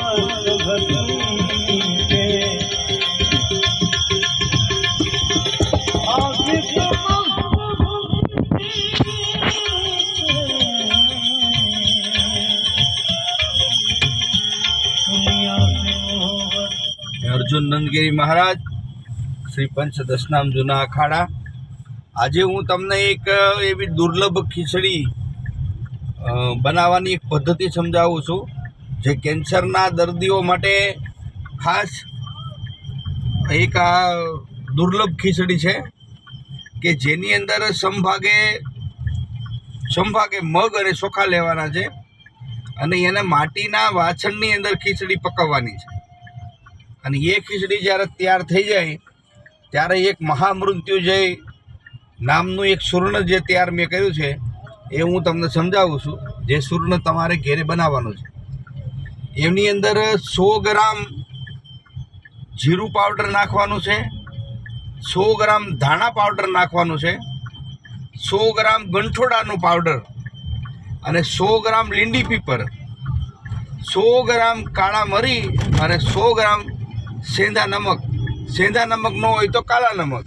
अर्जुन नंदगिरी महाराज श्री पंचदशनाम जूना अखाड़ा। आज हूँ तमने एक एवी दुर्लभ खीचड़ी बनावानी एक पद्धति समजावुं छुं जे केन्सरना दर्दीओ माटे खास एक आ दुर्लभ खीचड़ी छे के जेनी अंदर समभागे मग अने ચોખા लेवाना छे अने एने माटीना वासणनी अंदर खीचड़ी पकाववानी छे। અને એ ખીચડી જ્યારે તૈયાર થઈ જાય ત્યારે એક મહામૃત્યુંજય નામનું એક ચૂર્ણ જે તૈયાર મેં કર્યું છે એ હું તમને સમજાવું છું। જે ચૂર્ણ તમારે ઘરે બનાવવાનું છે એની અંદર 100 ગ્રામ જીરું પાવડર નાખવાનું છે, 100 ગ્રામ ધાણા પાવડર નાખવાનું છે, 100 ગ્રામ ગંઠોડાનું પાવડર અને 100 ગ્રામ લીંડી પીપર, 100 ગ્રામ કાળા મરી અને 100 ગ્રામ सेंधा नमक न होय तो काला नमक।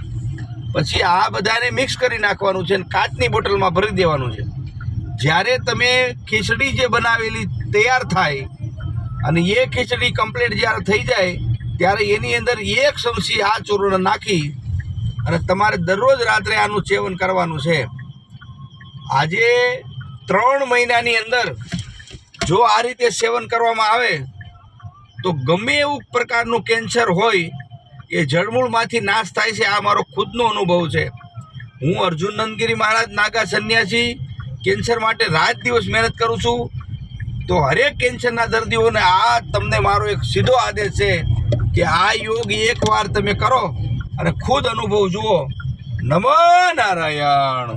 पछी आ बधाने मिक्स करी नाखवानुं छे, काचनी बोटल में भरी देवानुं छे। ज्यारे तमे खीचड़ी जे बनावेली तैयार थाय अने ये खीचड़ी कम्प्लीट ज्यारे थई जाय त्यारे एनी अंदर 1 चमची आ चूर्ण नाखी अने तमारे दररोज रात्रे आनुं सेवन करवानुं छे। आजे 3 महीनानी अंदर जो आ रीते सेवन करवामां आवे तो गमे एवं प्रकारનું કેન્સર હોય એ જળમૂળમાંથી નાશ થાય છે। આ મારો ખુદનો અનુભવ છે। હું અર્જુન નંદગીરી મહારાજ નાગા સન્યાસી કેન્સર માટે રાત દિવસ મહેનત કરું છું। તો હરેક કેન્સરના દર્દીઓને આ તમને મારો એક સીધો આદેશ છે કે આ યોગ એકવાર તમે કરો અને ખુદ અનુભવ જુઓ। નમો નારાયણ।